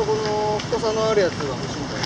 そこの太さのあるやつが欲しいんだよ。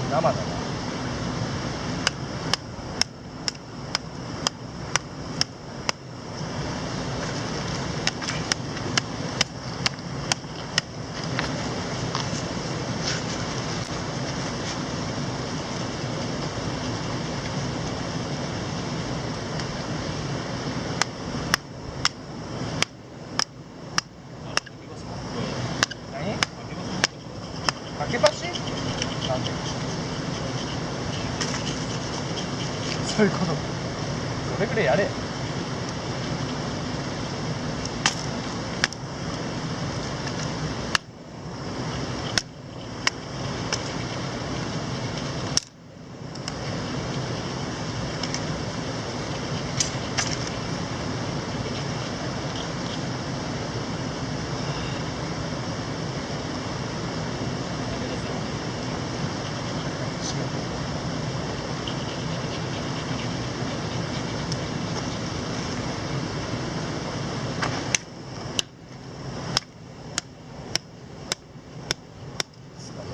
生だな。何？かけ橋？なんで？そういうこと。それぐらいやれ。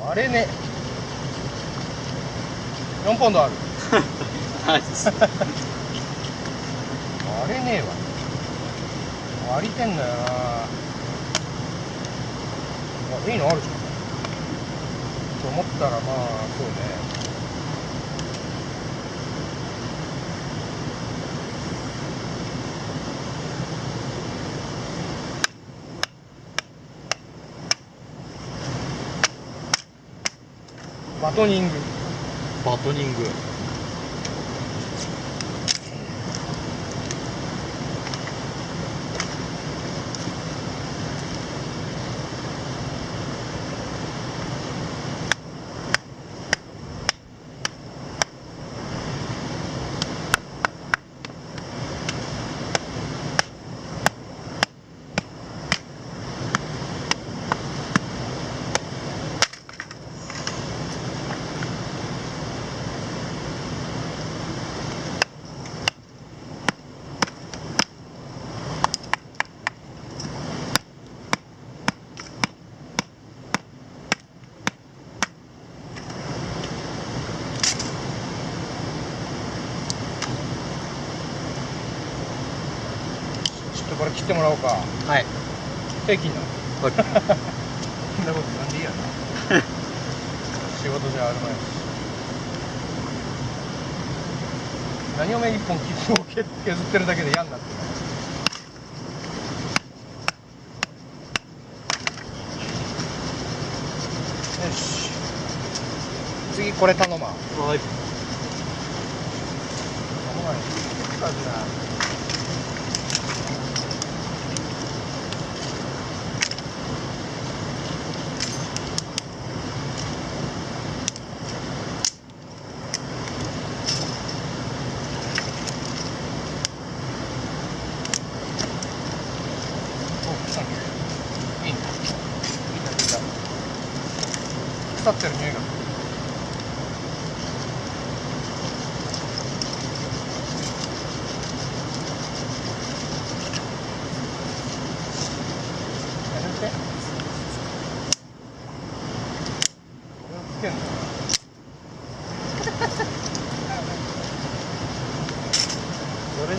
割れねえ。4ポンドある。マジっす。割れねえわ。割りてんだよな。あ、いいのあるじゃん。と思ったらまあそうね。バトニング。バトニング。ちょっとこれ切ってもらおうか。はい。平均なの。はい。そんなことなんでいいやな。仕事じゃあるまいし。何を一本切符を削ってるだけで嫌になってる。よし。次これ頼まん。はい。頼まんし。数な。いいね。いいね。腐ってる匂いがする。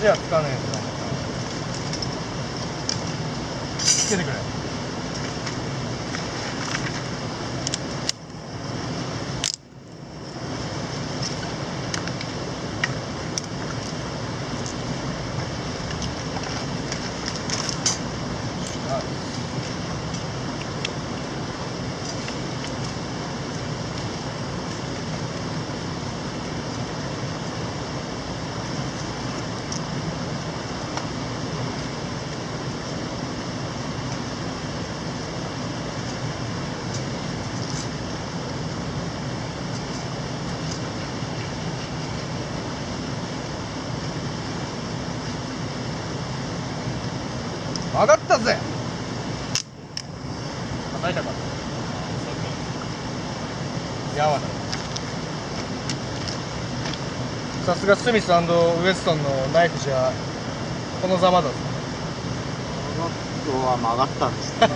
じゃつかねえんだ。つけてくれ。曲がったぜ。叩いたか。やわだ。さすがスミス&ウエストンのナイフじゃこのざまだぞ。この人は曲がったんですね。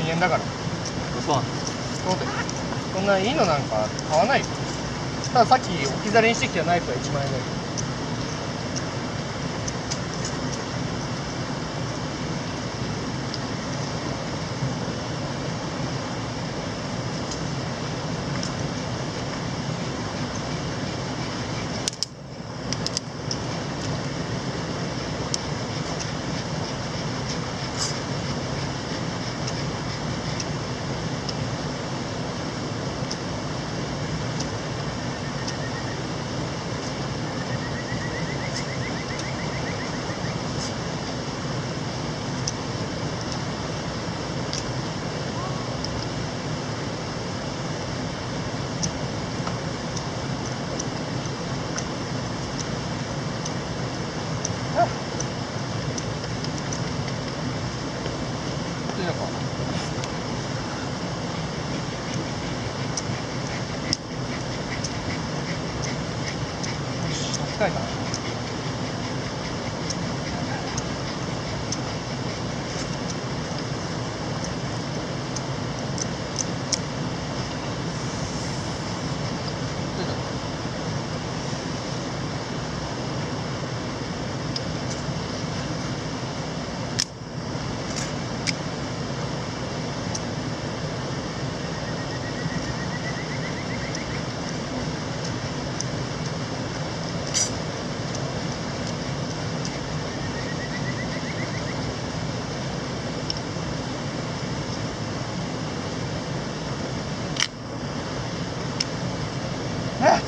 1000円だから。そうなんです。そうだよ。そんないいのなんか買わないよ。たださっき置き去りにしてきたナイフは1万円だよ。いいのか。よし、近いかな。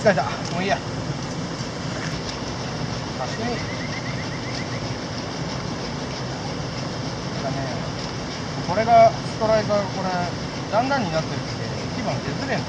疲れた。もういいや。確かに。だね。これがストライカー、これだんだんになってるって気分削れんだ。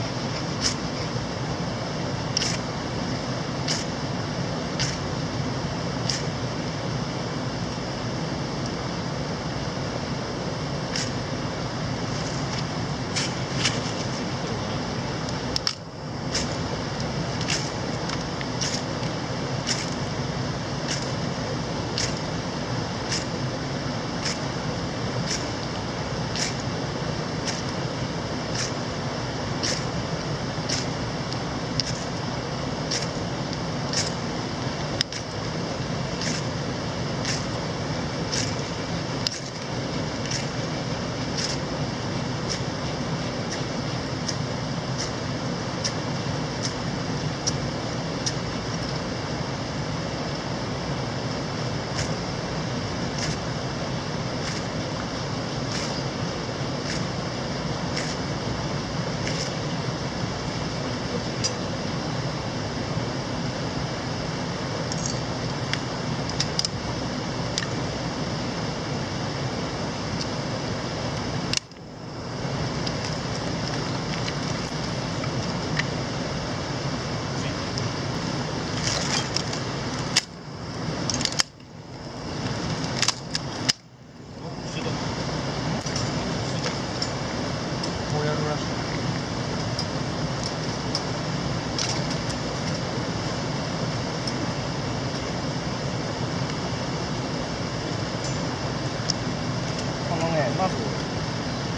まず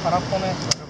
空っぽのやつだよ。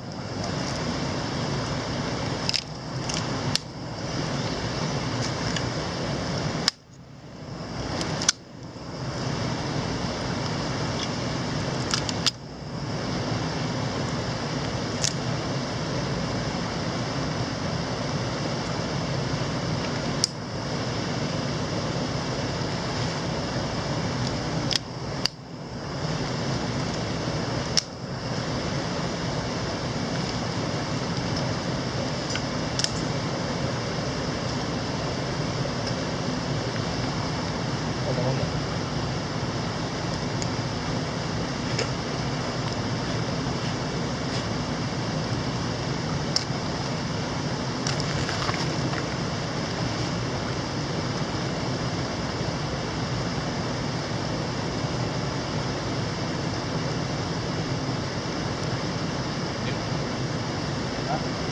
なもんだ。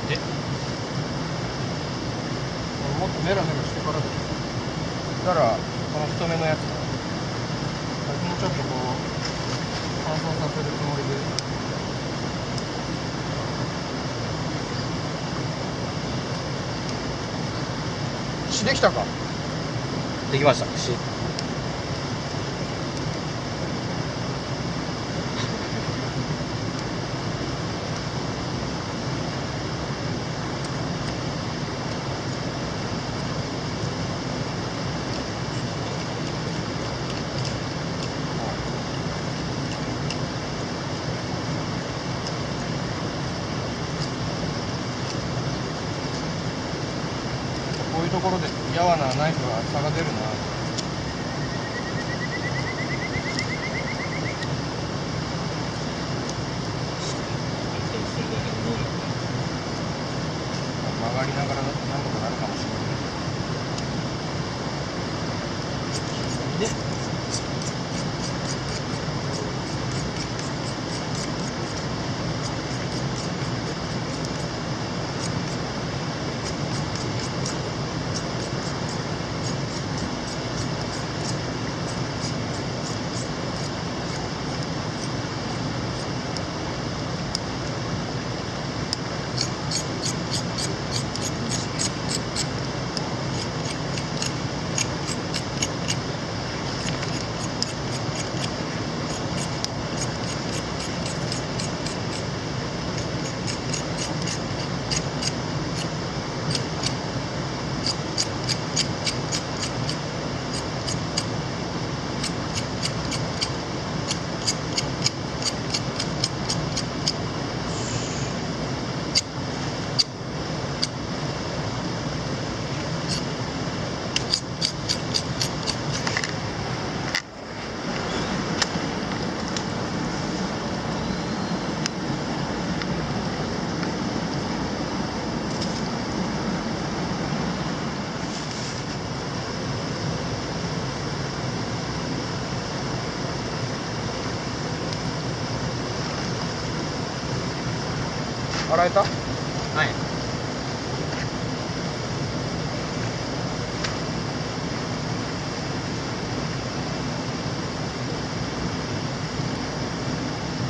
でもっとメラメラしてからで。だからこの太めのやつだ。先にちょっとこう乾燥させるつもりで。できたか。できましたしこういうところでやわなナイフは差が出るな。曲がりながらなんとかなるかもしれない。で洗えた？はい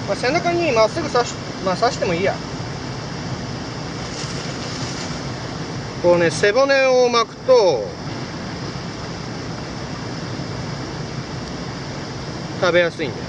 まあ、背中にまっすぐ刺してもいいや。こうね、背骨を巻くと食べやすいんだよ。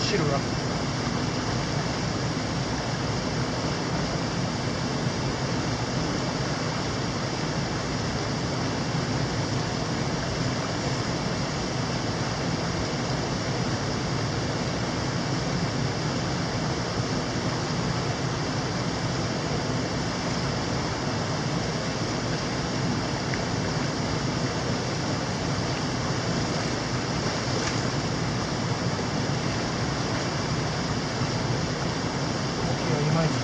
汁が。いまいちだ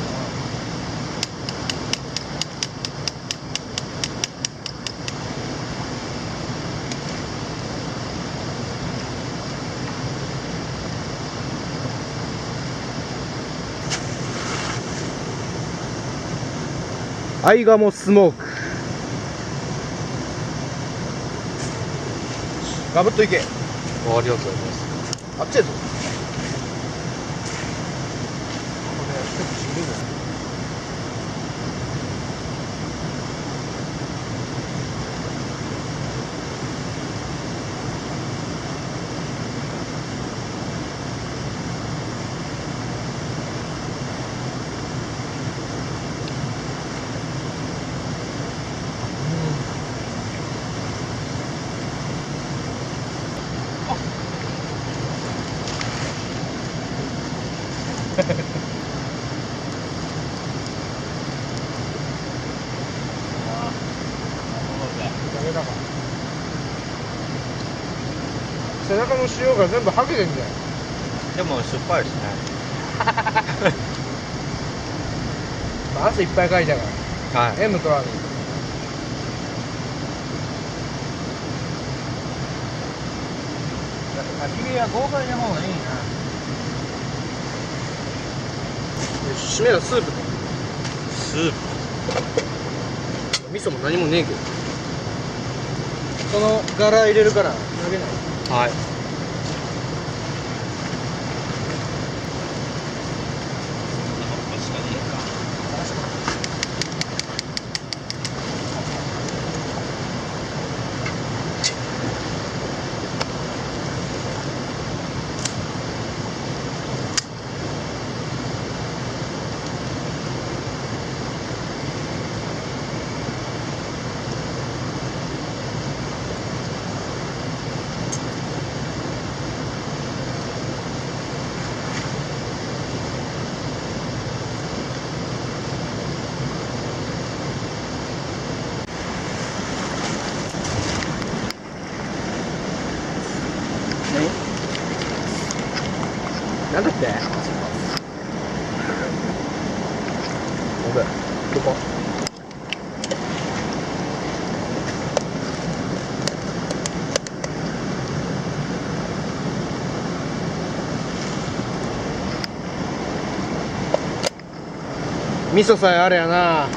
な。アイガモスモーク。ガブッといけ。ありがとうございますあっちやぞ。これステップしんどいぞ。ダメだか。背中の塩が全部はけてんじゃん。でも酸っぱいですね汗いっぱいかいたかはら。塩分取らない。焚き火は豪快な方がいいな。締めのスープ。スープ味噌も何もねえけど。その柄入れるから投げない。はいなんだって俺どこ味噌さえあれやな。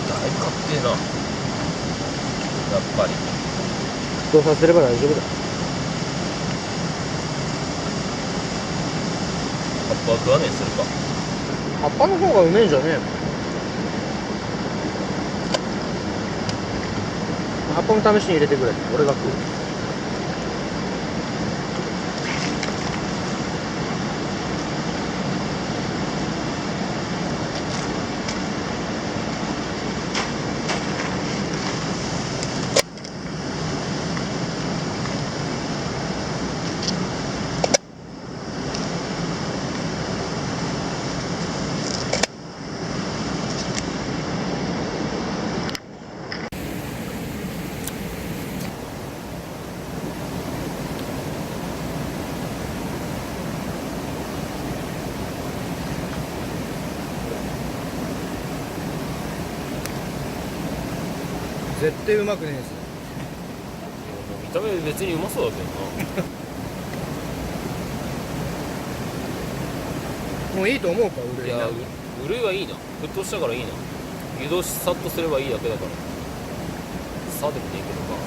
だいぶかっけえなやっぱり沸騰させれば大丈夫だ。葉っぱは食わねえするか葉っぱの方がうめえんじゃねえの。葉っぱも試しに入れてくれ。俺が食う。絶対うまくねえですよ。見た目別にうまそうだけどもういいと思うか俺。ないやうるいはいいな沸騰したからいいな湯通しさっとすればいいだけだからさでもねえけどまあ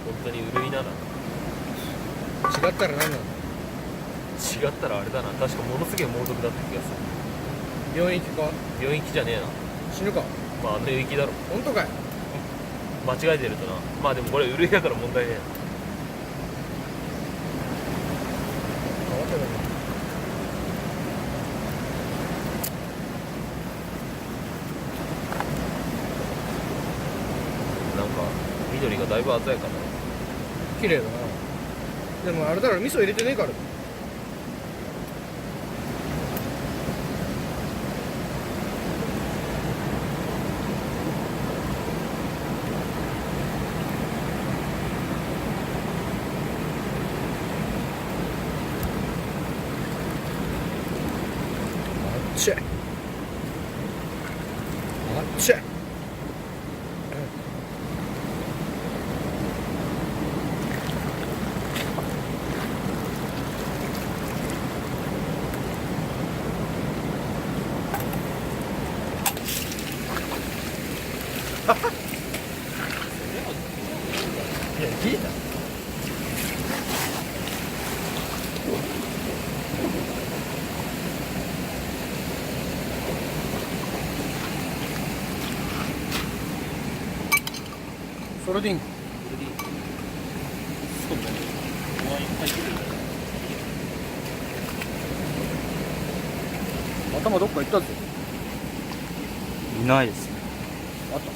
本当にうるいなら。違ったら何なの？違ったらあれだな、確かものすげえ猛毒だった気がする。病院行くか？病院行きじゃねえな。死ぬか？まああの領域だろ。本当かい？間違えてるとな。まあでもこれうるいだから問題ねえ変わってない。な。なんか緑がだいぶ鮮やかだな。綺麗だな。でもあれだろ、味噌入れてねえから。あっちゃい。あっちゃい。いや、いいな。それでいいんか。そうだね。お前いっぱい来るんだよ。頭どっか行ったぜ。いないですね。あった。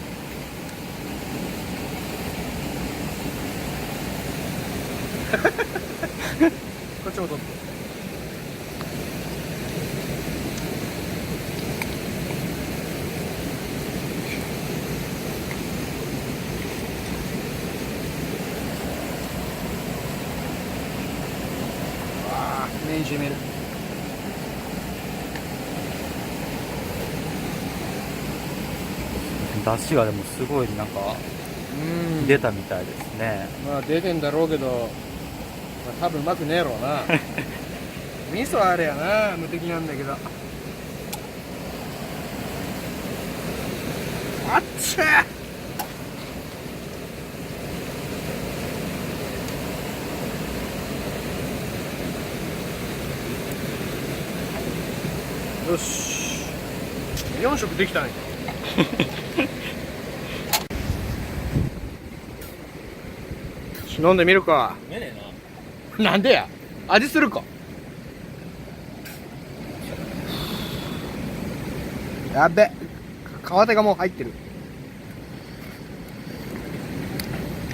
こっちも取って。ああ、目にしみる。出汁がでもすごいなんか出たみたいですね。まあ出てんだろうけど、まあ、多分うまくねえろうな。味噌あれやな、無敵なんだけど。あっちゃー。よし、4食できたね。飲んでみるか。飲めねえなんでや、味するか。やべ、皮手がもう入ってる。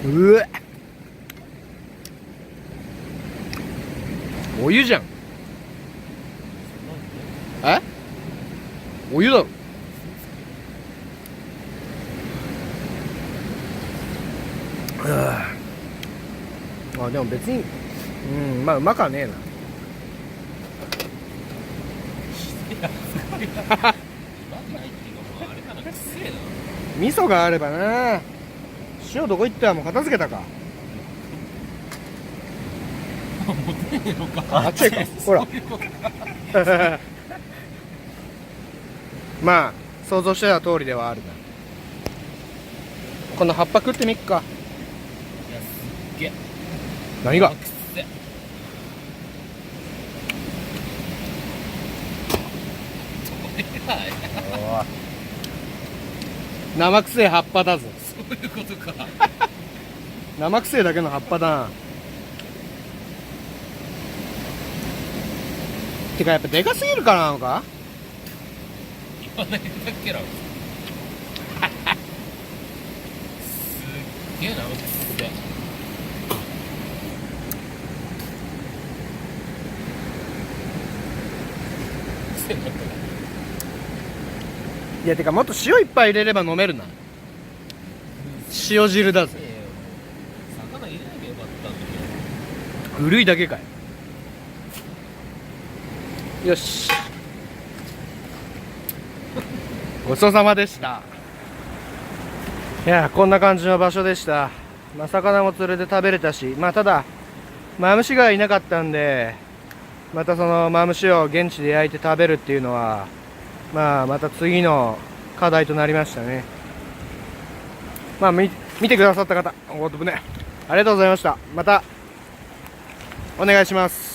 うえ、お湯じゃん。え、お湯だろ。あ、でも別に、まあうまかねえな。味噌があればな。塩どこ行ったらもう片付けたか。あっちへか、ほら。まあ想像してた通りではあるな。この葉っぱ食ってみっか。いや、すっげえ。何が？くっせ。生臭い葉っぱだぞ。そういうことか。生臭いだけの葉っぱだな。てかやっぱでかすぎるからなのか。言わないだっけな。すっげえな、くっせ。癖になったね。いやてかもっと塩いっぱい入れれば飲めるな。塩汁だぜ。魚入れなきゃよかったんだけど。古いだけかい。よし、ごちそうさまでした。いやこんな感じの場所でした。まあ魚も連れて食べれたし、まあただマムシがいなかったんで、またそのマムシを現地で焼いて食べるっていうのはまあまた次の課題となりましたね。まあ見てくださった方、おごとぶね。ありがとうございました。またお願いします。